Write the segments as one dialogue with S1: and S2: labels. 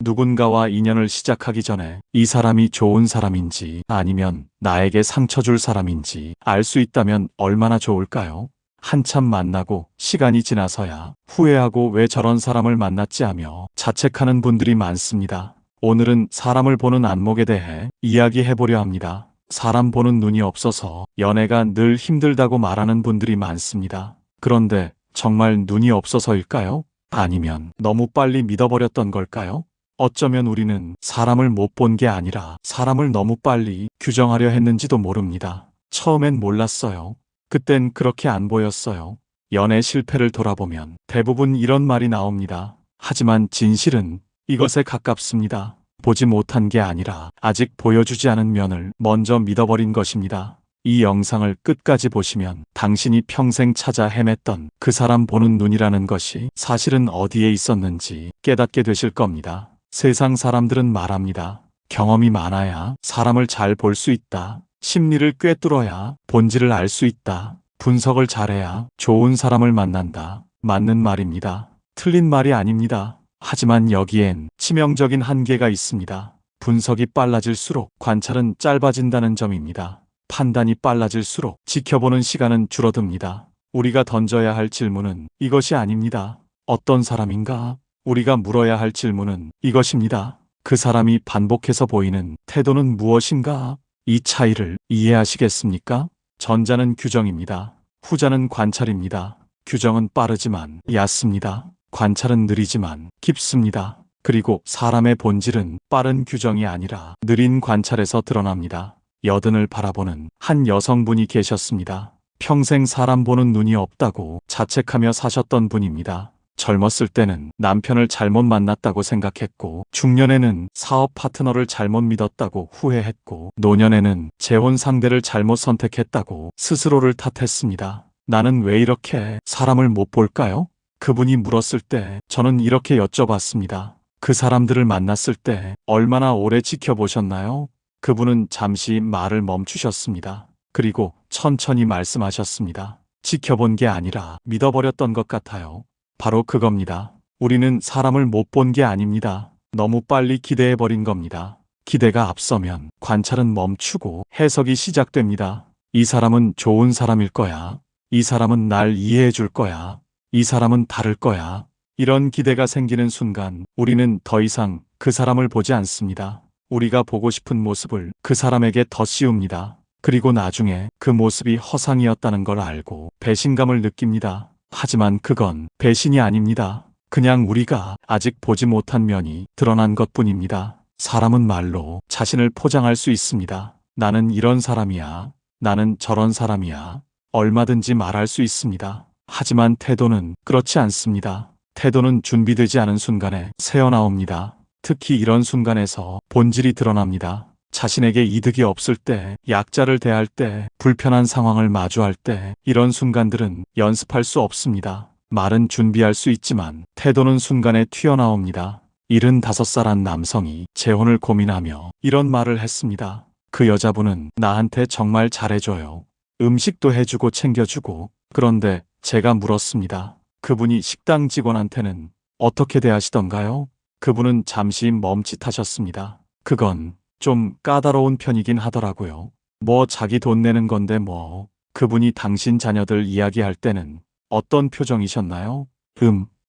S1: 누군가와 인연을 시작하기 전에 이 사람이 좋은 사람인지 아니면 나에게 상처 줄 사람인지 알 수 있다면 얼마나 좋을까요? 한참 만나고 시간이 지나서야 후회하고 왜 저런 사람을 만났지 하며 자책하는 분들이 많습니다. 오늘은 사람을 보는 안목에 대해 이야기해보려 합니다. 사람 보는 눈이 없어서 연애가 늘 힘들다고 말하는 분들이 많습니다. 그런데 정말 눈이 없어서일까요? 아니면 너무 빨리 믿어버렸던 걸까요? 어쩌면 우리는 사람을 못 본 게 아니라 사람을 너무 빨리 규정하려 했는지도 모릅니다. 처음엔 몰랐어요. 그땐 그렇게 안 보였어요. 연애 실패를 돌아보면 대부분 이런 말이 나옵니다. 하지만 진실은 이것에 가깝습니다. 보지 못한 게 아니라 아직 보여주지 않은 면을 먼저 믿어버린 것입니다. 이 영상을 끝까지 보시면 당신이 평생 찾아 헤맸던 그 사람 보는 눈이라는 것이 사실은 어디에 있었는지 깨닫게 되실 겁니다. 세상 사람들은 말합니다. 경험이 많아야 사람을 잘 볼 수 있다. 심리를 꿰뚫어야 본질을 알 수 있다. 분석을 잘해야 좋은 사람을 만난다. 맞는 말입니다. 틀린 말이 아닙니다. 하지만 여기엔 치명적인 한계가 있습니다. 분석이 빨라질수록 관찰은 짧아진다는 점입니다. 판단이 빨라질수록 지켜보는 시간은 줄어듭니다. 우리가 던져야 할 질문은 이것이 아닙니다. 어떤 사람인가? 우리가 물어야 할 질문은 이것입니다. 그 사람이 반복해서 보이는 태도는 무엇인가? 이 차이를 이해하시겠습니까? 전자는 규정입니다. 후자는 관찰입니다. 규정은 빠르지만 얕습니다. 관찰은 느리지만 깊습니다. 그리고 사람의 본질은 빠른 규정이 아니라 느린 관찰에서 드러납니다. 여든을 바라보는 한 여성분이 계셨습니다. 평생 사람 보는 눈이 없다고 자책하며 사셨던 분입니다. 젊었을 때는 남편을 잘못 만났다고 생각했고, 중년에는 사업 파트너를 잘못 믿었다고 후회했고, 노년에는 재혼 상대를 잘못 선택했다고 스스로를 탓했습니다. 나는 왜 이렇게 사람을 못 볼까요? 그분이 물었을 때 저는 이렇게 여쭤봤습니다. 그 사람들을 만났을 때 얼마나 오래 지켜보셨나요? 그분은 잠시 말을 멈추셨습니다. 그리고 천천히 말씀하셨습니다. 지켜본 게 아니라 믿어버렸던 것 같아요. 바로 그겁니다. 우리는 사람을 못 본 게 아닙니다. 너무 빨리 기대해버린 겁니다. 기대가 앞서면 관찰은 멈추고 해석이 시작됩니다. 이 사람은 좋은 사람일 거야. 이 사람은 날 이해해 줄 거야. 이 사람은 다를 거야. 이런 기대가 생기는 순간 우리는 더 이상 그 사람을 보지 않습니다. 우리가 보고 싶은 모습을 그 사람에게 더 씌웁니다. 그리고 나중에 그 모습이 허상이었다는 걸 알고 배신감을 느낍니다. 하지만 그건 배신이 아닙니다. 그냥 우리가 아직 보지 못한 면이 드러난 것뿐입니다. 사람은 말로 자신을 포장할 수 있습니다. 나는 이런 사람이야. 나는 저런 사람이야. 얼마든지 말할 수 있습니다. 하지만 태도는 그렇지 않습니다. 태도는 준비되지 않은 순간에 새어나옵니다. 특히 이런 순간에서 본질이 드러납니다. 자신에게 이득이 없을 때, 약자를 대할 때, 불편한 상황을 마주할 때, 이런 순간들은 연습할 수 없습니다. 말은 준비할 수 있지만 태도는 순간에 튀어나옵니다. 75살 한 남성이 재혼을 고민하며 이런 말을 했습니다. 그 여자분은 나한테 정말 잘해줘요. 음식도 해주고 챙겨주고. 그런데 제가 물었습니다. 그분이 식당 직원한테는 어떻게 대하시던가요? 그분은 잠시 멈칫하셨습니다. 그건 좀 까다로운 편이긴 하더라고요. 뭐 자기 돈 내는 건데 뭐. 그분이 당신 자녀들 이야기할 때는 어떤 표정이셨나요?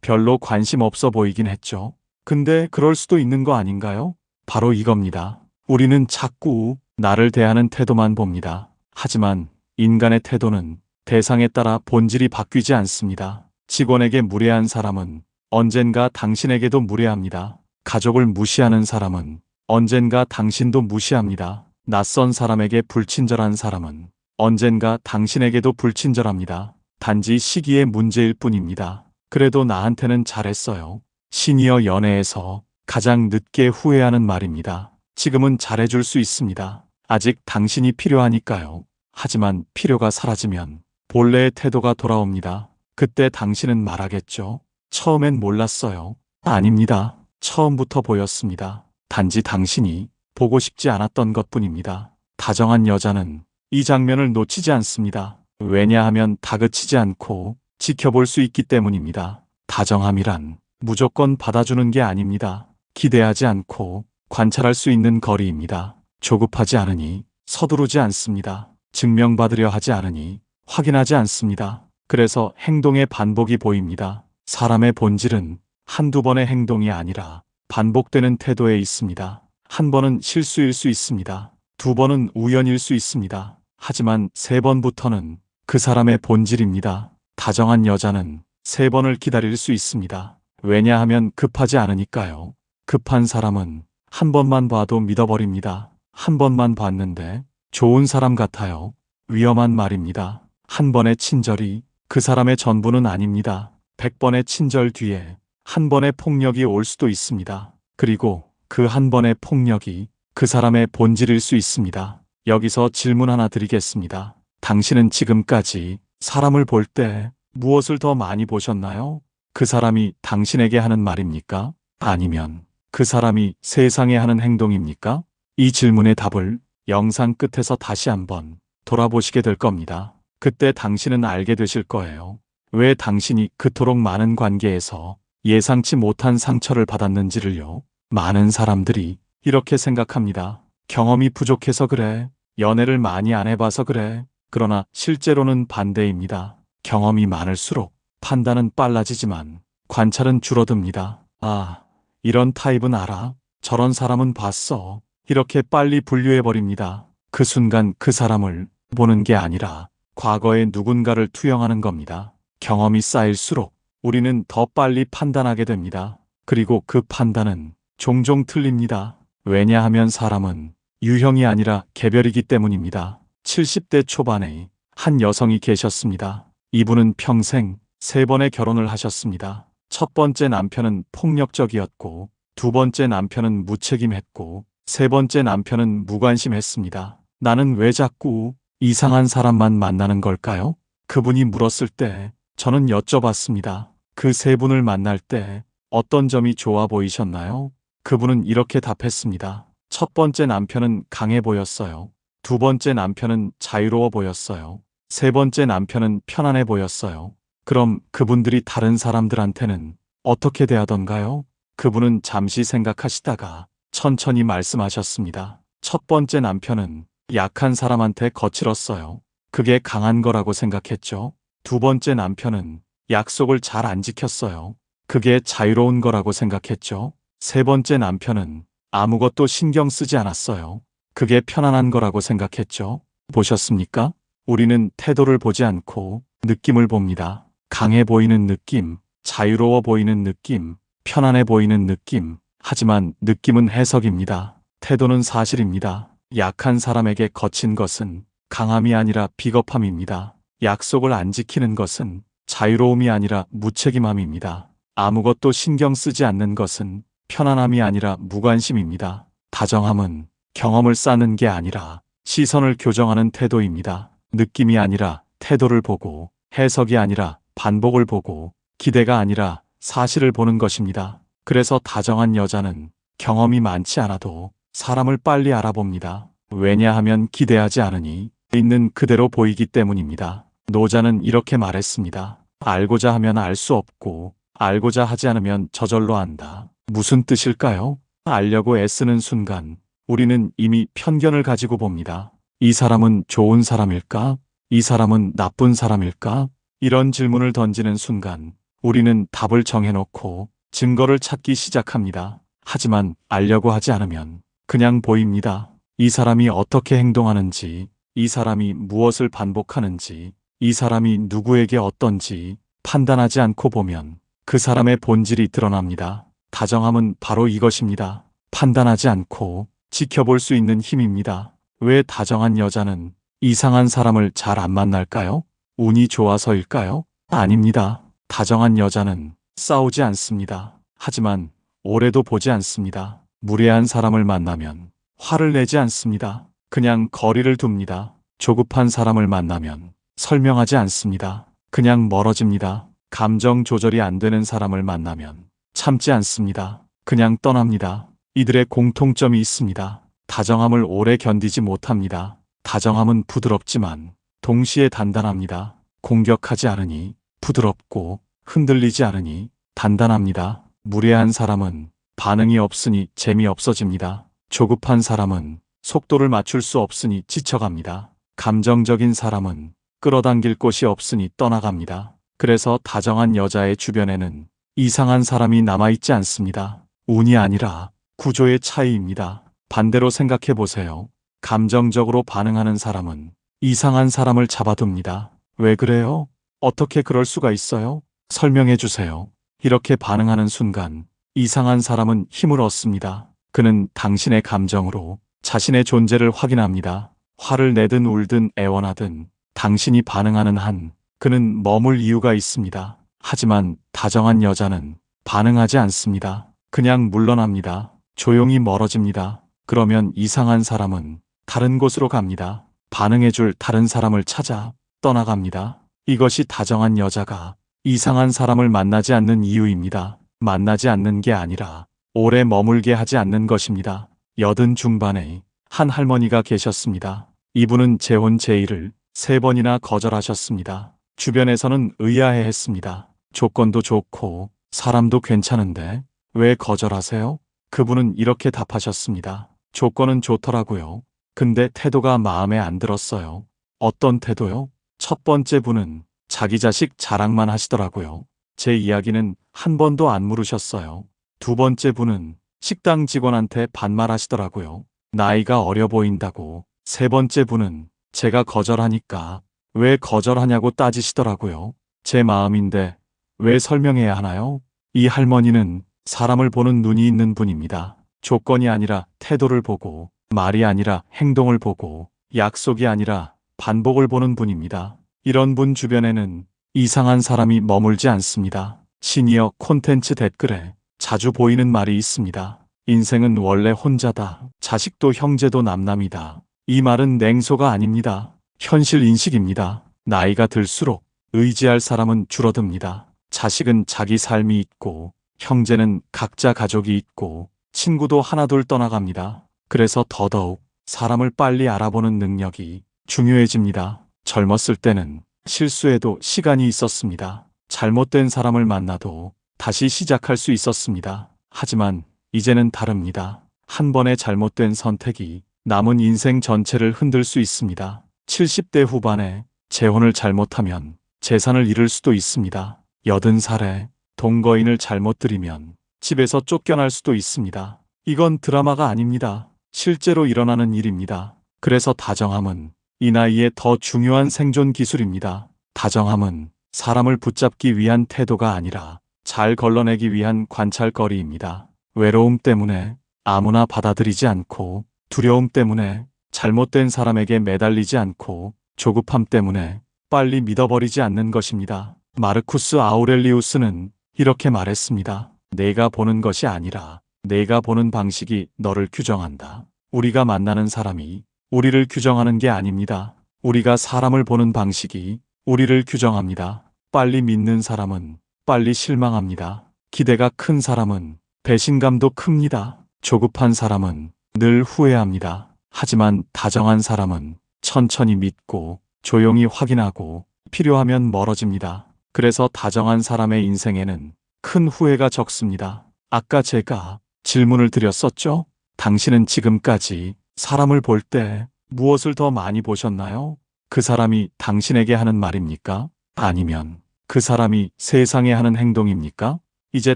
S1: 별로 관심 없어 보이긴 했죠. 근데 그럴 수도 있는 거 아닌가요? 바로 이겁니다. 우리는 자꾸 나를 대하는 태도만 봅니다. 하지만 인간의 태도는 대상에 따라 본질이 바뀌지 않습니다. 직원에게 무례한 사람은 언젠가 당신에게도 무례합니다. 가족을 무시하는 사람은 언젠가 당신도 무시합니다. 낯선 사람에게 불친절한 사람은 언젠가 당신에게도 불친절합니다. 단지 시기의 문제일 뿐입니다. 그래도 나한테는 잘했어요. 시니어 연애에서 가장 늦게 후회하는 말입니다. 지금은 잘해줄 수 있습니다. 아직 당신이 필요하니까요. 하지만 필요가 사라지면 본래의 태도가 돌아옵니다. 그때 당신은 말하겠죠. 처음엔 몰랐어요. 아닙니다. 처음부터 보였습니다. 단지 당신이 보고 싶지 않았던 것뿐입니다. 다정한 여자는 이 장면을 놓치지 않습니다. 왜냐하면 다그치지 않고 지켜볼 수 있기 때문입니다. 다정함이란 무조건 받아주는 게 아닙니다. 기대하지 않고 관찰할 수 있는 거리입니다. 조급하지 않으니 서두르지 않습니다. 증명받으려 하지 않으니 확인하지 않습니다. 그래서 행동의 반복이 보입니다. 사람의 본질은 한두 번의 행동이 아니라 반복되는 태도에 있습니다. 한 번은 실수일 수 있습니다. 두 번은 우연일 수 있습니다. 하지만 세 번부터는 그 사람의 본질입니다. 다정한 여자는 세 번을 기다릴 수 있습니다. 왜냐하면 급하지 않으니까요. 급한 사람은 한 번만 봐도 믿어버립니다. 한 번만 봤는데 좋은 사람 같아요. 위험한 말입니다. 한 번의 친절이 그 사람의 전부는 아닙니다. 100번의 친절 뒤에 한 번의 폭력이 올 수도 있습니다. 그리고 그 한 번의 폭력이 그 사람의 본질일 수 있습니다. 여기서 질문 하나 드리겠습니다. 당신은 지금까지 사람을 볼 때 무엇을 더 많이 보셨나요? 그 사람이 당신에게 하는 말입니까? 아니면 그 사람이 세상에 하는 행동입니까? 이 질문의 답을 영상 끝에서 다시 한번 돌아보시게 될 겁니다. 그때 당신은 알게 되실 거예요. 왜 당신이 그토록 많은 관계에서 예상치 못한 상처를 받았는지를요. 많은 사람들이 이렇게 생각합니다. 경험이 부족해서 그래. 연애를 많이 안 해봐서 그래. 그러나 실제로는 반대입니다. 경험이 많을수록 판단은 빨라지지만 관찰은 줄어듭니다. 아, 이런 타입은 알아. 저런 사람은 봤어. 이렇게 빨리 분류해버립니다. 그 순간 그 사람을 보는 게 아니라 과거의 누군가를 투영하는 겁니다. 경험이 쌓일수록 우리는 더 빨리 판단하게 됩니다. 그리고 그 판단은 종종 틀립니다. 왜냐하면 사람은 유형이 아니라 개별이기 때문입니다. 70대 초반에 한 여성이 계셨습니다. 이분은 평생 3번의 결혼을 하셨습니다. 첫 번째 남편은 폭력적이었고, 두 번째 남편은 무책임했고, 세 번째 남편은 무관심했습니다. 나는 왜 자꾸 이상한 사람만 만나는 걸까요? 그분이 물었을 때 저는 여쭤봤습니다. 그 세 분을 만날 때 어떤 점이 좋아 보이셨나요? 그분은 이렇게 답했습니다. 첫 번째 남편은 강해 보였어요. 두 번째 남편은 자유로워 보였어요. 세 번째 남편은 편안해 보였어요. 그럼 그분들이 다른 사람들한테는 어떻게 대하던가요? 그분은 잠시 생각하시다가 천천히 말씀하셨습니다. 첫 번째 남편은 약한 사람한테 거칠었어요. 그게 강한 거라고 생각했죠. 두 번째 남편은 약속을 잘 안 지켰어요. 그게 자유로운 거라고 생각했죠. 세 번째 남편은 아무것도 신경 쓰지 않았어요. 그게 편안한 거라고 생각했죠. 보셨습니까? 우리는 태도를 보지 않고 느낌을 봅니다. 강해 보이는 느낌, 자유로워 보이는 느낌, 편안해 보이는 느낌. 하지만 느낌은 해석입니다. 태도는 사실입니다. 약한 사람에게 거친 것은 강함이 아니라 비겁함입니다. 약속을 안 지키는 것은 자유로움이 아니라 무책임함입니다. 아무것도 신경 쓰지 않는 것은 편안함이 아니라 무관심입니다. 다정함은 경험을 쌓는 게 아니라 시선을 교정하는 태도입니다. 느낌이 아니라 태도를 보고, 해석이 아니라 반복을 보고, 기대가 아니라 사실을 보는 것입니다. 그래서 다정한 여자는 경험이 많지 않아도 사람을 빨리 알아봅니다. 왜냐하면 기대하지 않으니 있는 그대로 보이기 때문입니다. 노자는 이렇게 말했습니다. 알고자 하면 알 수 없고 알고자 하지 않으면 저절로 안다. 무슨 뜻일까요? 알려고 애쓰는 순간 우리는 이미 편견을 가지고 봅니다. 이 사람은 좋은 사람일까? 이 사람은 나쁜 사람일까? 이런 질문을 던지는 순간 우리는 답을 정해놓고 증거를 찾기 시작합니다. 하지만 알려고 하지 않으면 그냥 보입니다. 이 사람이 어떻게 행동하는지, 이 사람이 무엇을 반복하는지, 이 사람이 누구에게 어떤지 판단하지 않고 보면 그 사람의 본질이 드러납니다. 다정함은 바로 이것입니다. 판단하지 않고 지켜볼 수 있는 힘입니다. 왜 다정한 여자는 이상한 사람을 잘 안 만날까요? 운이 좋아서일까요? 아닙니다. 다정한 여자는 싸우지 않습니다. 하지만 오래도 보지 않습니다. 무례한 사람을 만나면 화를 내지 않습니다. 그냥 거리를 둡니다. 조급한 사람을 만나면 설명하지 않습니다. 그냥 멀어집니다. 감정 조절이 안 되는 사람을 만나면 참지 않습니다. 그냥 떠납니다. 이들의 공통점이 있습니다. 다정함을 오래 견디지 못합니다. 다정함은 부드럽지만 동시에 단단합니다. 공격하지 않으니 부드럽고 흔들리지 않으니 단단합니다. 무례한 사람은 반응이 없으니 재미없어집니다. 조급한 사람은 속도를 맞출 수 없으니 지쳐갑니다. 감정적인 사람은 끌어당길 곳이 없으니 떠나갑니다. 그래서 다정한 여자의 주변에는 이상한 사람이 남아있지 않습니다. 운이 아니라 구조의 차이입니다. 반대로 생각해 보세요. 감정적으로 반응하는 사람은 이상한 사람을 잡아둡니다. 왜 그래요? 어떻게 그럴 수가 있어요? 설명해 주세요. 이렇게 반응하는 순간 이상한 사람은 힘을 얻습니다. 그는 당신의 감정으로 자신의 존재를 확인합니다. 화를 내든 울든 애원하든 당신이 반응하는 한 그는 머물 이유가 있습니다. 하지만 다정한 여자는 반응하지 않습니다. 그냥 물러납니다. 조용히 멀어집니다. 그러면 이상한 사람은 다른 곳으로 갑니다. 반응해줄 다른 사람을 찾아 떠나갑니다. 이것이 다정한 여자가 이상한 사람을 만나지 않는 이유입니다. 만나지 않는 게 아니라 오래 머물게 하지 않는 것입니다. 80 중반에 한 할머니가 계셨습니다. 이분은 재혼 제의를 3번이나 거절하셨습니다. 주변에서는 의아해했습니다. 조건도 좋고 사람도 괜찮은데 왜 거절하세요? 그분은 이렇게 답하셨습니다. 조건은 좋더라고요. 근데 태도가 마음에 안 들었어요. 어떤 태도요? 첫 번째 분은 자기 자식 자랑만 하시더라고요. 제 이야기는 한 번도 안 물으셨어요. 두 번째 분은 식당 직원한테 반말하시더라고요. 나이가 어려 보인다고. 세 번째 분은 제가 거절하니까 왜 거절하냐고 따지시더라고요. 제 마음인데 왜 설명해야 하나요? 이 할머니는 사람을 보는 눈이 있는 분입니다. 조건이 아니라 태도를 보고, 말이 아니라 행동을 보고, 약속이 아니라 반복을 보는 분입니다. 이런 분 주변에는 이상한 사람이 머물지 않습니다. 시니어 콘텐츠 댓글에 자주 보이는 말이 있습니다. 인생은 원래 혼자다. 자식도 형제도 남남이다. 이 말은 냉소가 아닙니다. 현실 인식입니다. 나이가 들수록 의지할 사람은 줄어듭니다. 자식은 자기 삶이 있고, 형제는 각자 가족이 있고, 친구도 하나둘 떠나갑니다. 그래서 더더욱 사람을 빨리 알아보는 능력이 중요해집니다. 젊었을 때는 실수해도 시간이 있었습니다. 잘못된 사람을 만나도 다시 시작할 수 있었습니다. 하지만 이제는 다릅니다. 한 번의 잘못된 선택이 남은 인생 전체를 흔들 수 있습니다. 70대 후반에 재혼을 잘못하면 재산을 잃을 수도 있습니다. 80살에 동거인을 잘못 들이면 집에서 쫓겨날 수도 있습니다. 이건 드라마가 아닙니다. 실제로 일어나는 일입니다. 그래서 다정함은 이 나이에 더 중요한 생존 기술입니다. 다정함은 사람을 붙잡기 위한 태도가 아니라 잘 걸러내기 위한 관찰거리입니다. 외로움 때문에 아무나 받아들이지 않고, 두려움 때문에 잘못된 사람에게 매달리지 않고, 조급함 때문에 빨리 믿어버리지 않는 것입니다. 마르쿠스 아우렐리우스는 이렇게 말했습니다. 내가 보는 것이 아니라 내가 보는 방식이 너를 규정한다. 우리가 만나는 사람이 우리를 규정하는 게 아닙니다. 우리가 사람을 보는 방식이 우리를 규정합니다. 빨리 믿는 사람은 빨리 실망합니다. 기대가 큰 사람은 배신감도 큽니다. 조급한 사람은 늘 후회합니다. 하지만 다정한 사람은 천천히 믿고 조용히 확인하고 필요하면 멀어집니다. 그래서 다정한 사람의 인생에는 큰 후회가 적습니다. 아까 제가 질문을 드렸었죠? 당신은 지금까지 사람을 볼 때 무엇을 더 많이 보셨나요? 그 사람이 당신에게 하는 말입니까? 아니면 그 사람이 세상에 하는 행동입니까? 이제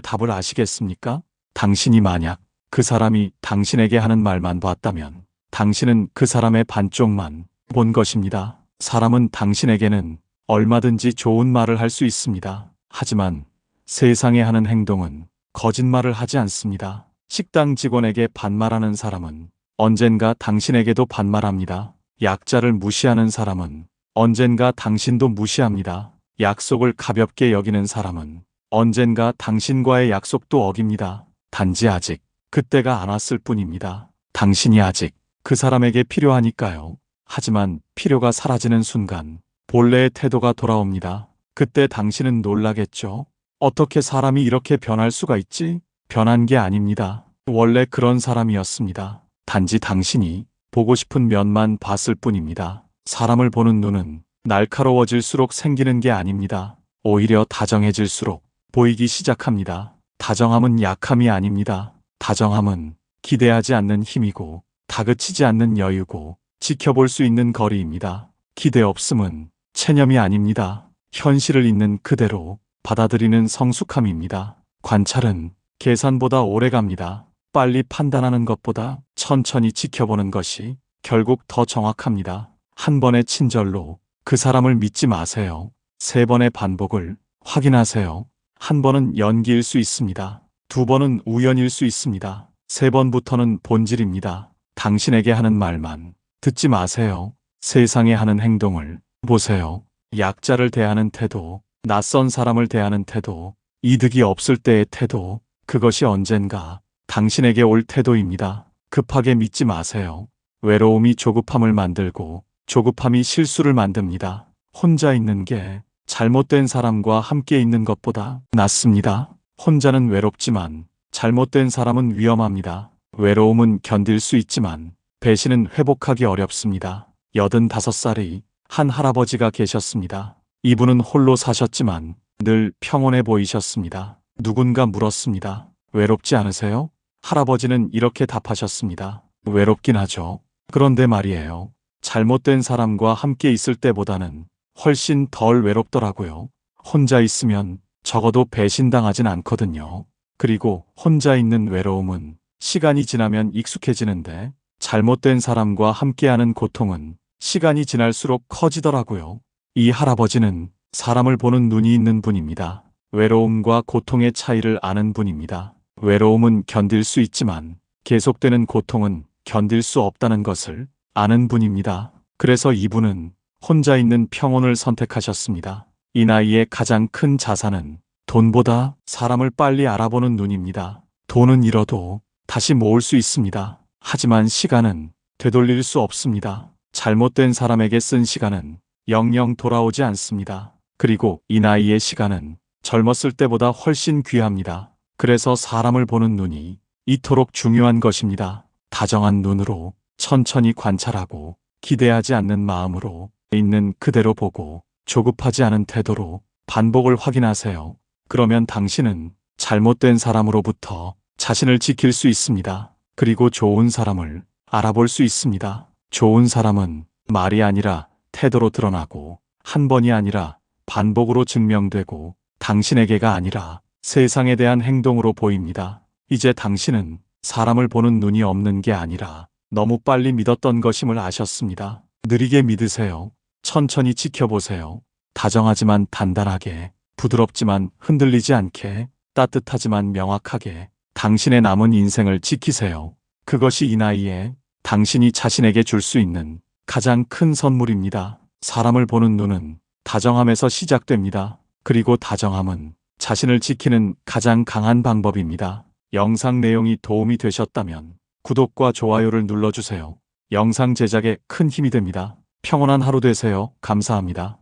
S1: 답을 아시겠습니까? 당신이 만약 그 사람이 당신에게 하는 말만 봤다면 당신은 그 사람의 반쪽만 본 것입니다. 사람은 당신에게는 얼마든지 좋은 말을 할 수 있습니다. 하지만 세상에 하는 행동은 거짓말을 하지 않습니다. 식당 직원에게 반말하는 사람은 언젠가 당신에게도 반말합니다. 약자를 무시하는 사람은 언젠가 당신도 무시합니다. 약속을 가볍게 여기는 사람은 언젠가 당신과의 약속도 어깁니다. 단지 아직 그때가 안 왔을 뿐입니다. 당신이 아직 그 사람에게 필요하니까요. 하지만 필요가 사라지는 순간 본래의 태도가 돌아옵니다. 그때 당신은 놀라겠죠. 어떻게 사람이 이렇게 변할 수가 있지? 변한 게 아닙니다. 원래 그런 사람이었습니다. 단지 당신이 보고 싶은 면만 봤을 뿐입니다. 사람을 보는 눈은 날카로워질수록 생기는 게 아닙니다. 오히려 다정해질수록 보이기 시작합니다. 다정함은 약함이 아닙니다. 다정함은 기대하지 않는 힘이고 다그치지 않는 여유고 지켜볼 수 있는 거리입니다. 기대 없음은 체념이 아닙니다. 현실을 있는 그대로 받아들이는 성숙함입니다. 관찰은 계산보다 오래 갑니다. 빨리 판단하는 것보다 천천히 지켜보는 것이 결국 더 정확합니다. 한 번의 친절로 그 사람을 믿지 마세요. 3번의 반복을 확인하세요. 한 번은 연기일 수 있습니다. 2번은 우연일 수 있습니다. 3번부터는 본질입니다. 당신에게 하는 말만 듣지 마세요. 세상에 하는 행동을 보세요. 약자를 대하는 태도, 낯선 사람을 대하는 태도, 이득이 없을 때의 태도, 그것이 언젠가 당신에게 올 태도입니다. 급하게 믿지 마세요. 외로움이 조급함을 만들고 조급함이 실수를 만듭니다. 혼자 있는 게 잘못된 사람과 함께 있는 것보다 낫습니다. 혼자는 외롭지만 잘못된 사람은 위험합니다. 외로움은 견딜 수 있지만 배신은 회복하기 어렵습니다. 85살의 한 할아버지가 계셨습니다. 이분은 홀로 사셨지만 늘 평온해 보이셨습니다. 누군가 물었습니다. 외롭지 않으세요? 할아버지는 이렇게 답하셨습니다. 외롭긴 하죠. 그런데 말이에요. 잘못된 사람과 함께 있을 때보다는 훨씬 덜 외롭더라고요. 혼자 있으면 적어도 배신당하진 않거든요. 그리고 혼자 있는 외로움은 시간이 지나면 익숙해지는데 잘못된 사람과 함께하는 고통은 시간이 지날수록 커지더라고요. 이 할아버지는 사람을 보는 눈이 있는 분입니다. 외로움과 고통의 차이를 아는 분입니다. 외로움은 견딜 수 있지만 계속되는 고통은 견딜 수 없다는 것을 아는 분입니다. 그래서 이분은 혼자 있는 평온을 선택하셨습니다. 이 나이에 가장 큰 자산은 돈보다 사람을 빨리 알아보는 눈입니다. 돈은 잃어도 다시 모을 수 있습니다. 하지만 시간은 되돌릴 수 없습니다. 잘못된 사람에게 쓴 시간은 영영 돌아오지 않습니다. 그리고 이 나이의 시간은 젊었을 때보다 훨씬 귀합니다. 그래서 사람을 보는 눈이 이토록 중요한 것입니다. 다정한 눈으로 천천히 관찰하고 기대하지 않는 마음으로 있는 그대로 보고 조급하지 않은 태도로 반복을 확인하세요. 그러면 당신은 잘못된 사람으로부터 자신을 지킬 수 있습니다. 그리고 좋은 사람을 알아볼 수 있습니다. 좋은 사람은 말이 아니라 태도로 드러나고 한 번이 아니라 반복으로 증명되고 당신에게가 아니라 세상에 대한 행동으로 보입니다. 이제 당신은 사람을 보는 눈이 없는 게 아니라 너무 빨리 믿었던 것임을 아셨습니다. 느리게 믿으세요. 천천히 지켜보세요. 다정하지만 단단하게, 부드럽지만 흔들리지 않게, 따뜻하지만 명확하게 당신의 남은 인생을 지키세요. 그것이 이 나이에 당신이 자신에게 줄 수 있는 가장 큰 선물입니다. 사람을 보는 눈은 다정함에서 시작됩니다. 그리고 다정함은 자신을 지키는 가장 강한 방법입니다. 영상 내용이 도움이 되셨다면 구독과 좋아요를 눌러주세요. 영상 제작에 큰 힘이 됩니다. 평온한 하루 되세요. 감사합니다.